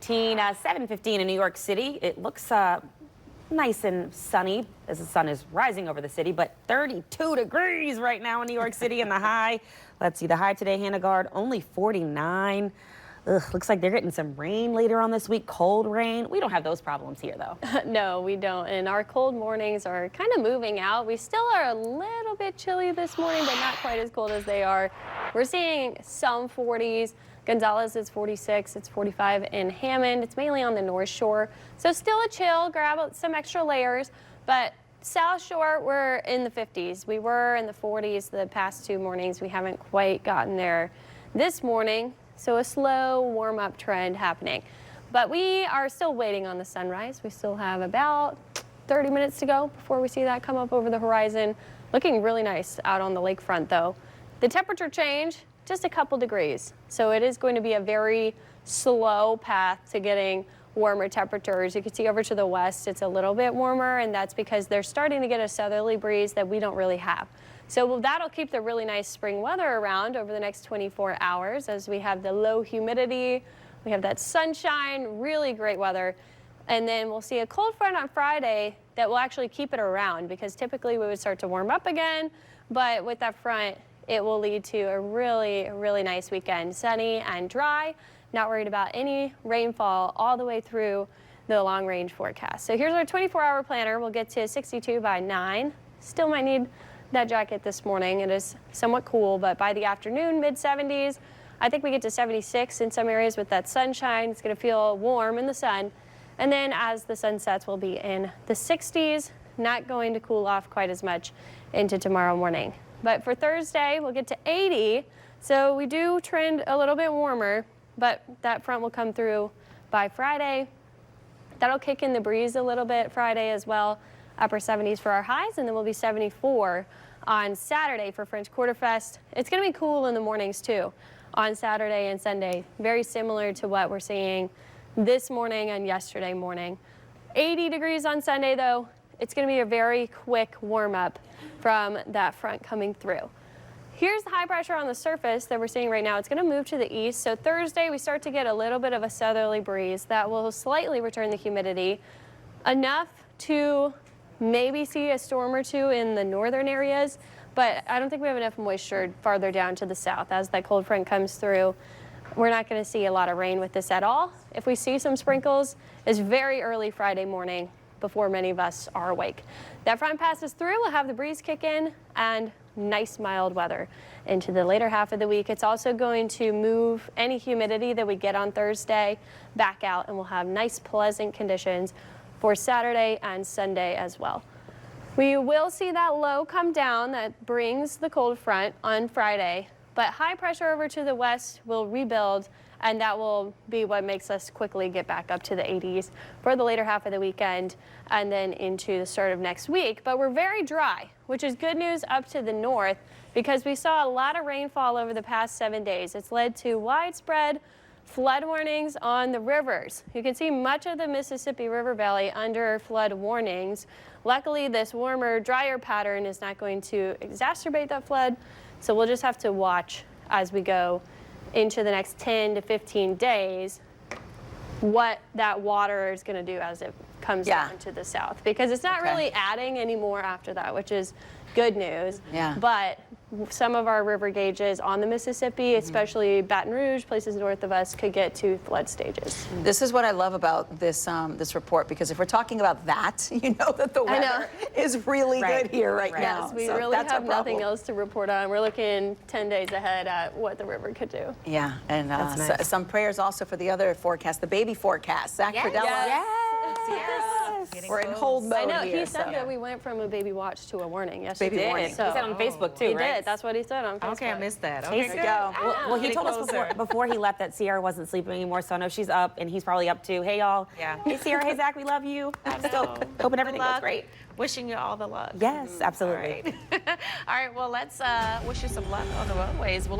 7:15. 7:15 in New York City. It looks nice and sunny as the sun is rising over the city, but 32 degrees right now in New York City, and the high, let's see, the high today, Hannah, Gard, only 49. Ugh, looks like they're getting some rain later on this week, cold rain. We don't have those problems here, though. No, we don't, and our cold mornings are kind of moving out. We still are a little bit chilly this morning, but not quite as cold as they are. We're seeing some 40s. Gonzales is 46, it's 45 in Hammond. It's mainly on the North Shore. So still a chill, grab some extra layers, but South Shore, we're in the 50s. We were in the 40s the past 2 mornings. We haven't quite gotten there this morning, so a slow warm-up trend happening. But we are still waiting on the sunrise. We still have about 30 minutes to go before we see that come up over the horizon. Looking really nice out on the lakefront, though. The temperature change, just a couple degrees. So it is going to be a very slow path to getting warmer temperatures. You can see over to the west, it's a little bit warmer, and that's because they're starting to get a southerly breeze that we don't really have. So that'll keep the really nice spring weather around over the next 24 hours as we have the low humidity, we have that sunshine, really great weather. And then we'll see a cold front on Friday that will actually keep it around, because typically we would start to warm up again, but with that front, it will lead to a really nice weekend. Sunny and dry, not worried about any rainfall all the way through the long range forecast. So here's our 24-hour planner. We'll get to 62 by 9. Still might need that jacket this morning. It is somewhat cool, but by the afternoon, mid-70s. I think we get to 76 in some areas with that sunshine. It's gonna feel warm in the sun. And then as the sun sets, we'll be in the 60s, not going to cool off quite as much into tomorrow morning. But for Thursday, we'll get to 80. So we do trend a little bit warmer, but that front will come through by Friday. That'll kick in the breeze a little bit Friday as well. Upper 70s for our highs, and then we'll be 74 on Saturday for French Quarter Fest. It's going to be cool in the mornings too on Saturday and Sunday. Very similar to what we're seeing this morning and yesterday morning. 80 degrees on Sunday though. It's going to be a very quick warm up from that front coming through. Here's the high pressure on the surface that we're seeing right now. It's going to move to the east. So Thursday we start to get a little bit of a southerly breeze that will slightly return the humidity, enough to maybe see a storm or two in the northern areas, but I don't think we have enough moisture farther down to the south. As that cold front comes through, we're not going to see a lot of rain with this at all. If we see some sprinkles, it's very early Friday morning before many of us are awake. That front passes through, we'll have the breeze kick in, and nice mild weather into the later half of the week. It's also going to move any humidity that we get on Thursday back out, and we'll have nice pleasant conditions for Saturday and Sunday as well. We will see that low come down that brings the cold front on Friday, but high pressure over to the west will rebuild, and that will be what makes us quickly get back up to the 80s for the later half of the weekend and then into the start of next week. But we're very dry, which is good news up to the north, because we saw a lot of rainfall over the past 7 days. It's led to widespread flood warnings on the rivers. You can see much of the Mississippi River Valley under flood warnings. Luckily, this warmer, drier pattern is not going to exacerbate that flood, so we'll just have to watch as we go into the next 10 to 15 days what that water is going to do as it comes down to the south, because it's not really adding anymore after that, which is good news. But some of our river gauges on the Mississippi, especially Baton Rouge, places north of us, could get to flood stages. This is what I love about this this report, because if we're talking about that, you know that the weather is really good here right now. Yes, we so really have nothing else to report on. We're looking 10 days ahead at what the river could do. Yeah, and some prayers also for the the forecast, the baby forecast. Zach Fridella. We're in hold mode. I know, here, he said that we went from a baby watch to a warning yesterday. Baby warning. So, he said on Facebook too, he right? did. That's what he said on Facebook. Okay, I missed that. Okay, There you go. Well, he told us before he left that Sierra wasn't sleeping anymore, so I know she's up, and he's probably up too. Hey, y'all. Yeah. Hey, Sierra. Hey, Zach. We love you. I'm still hoping everything goes great. Wishing you all the luck. Yes, absolutely. All right, well, let's wish you some luck on the roadways.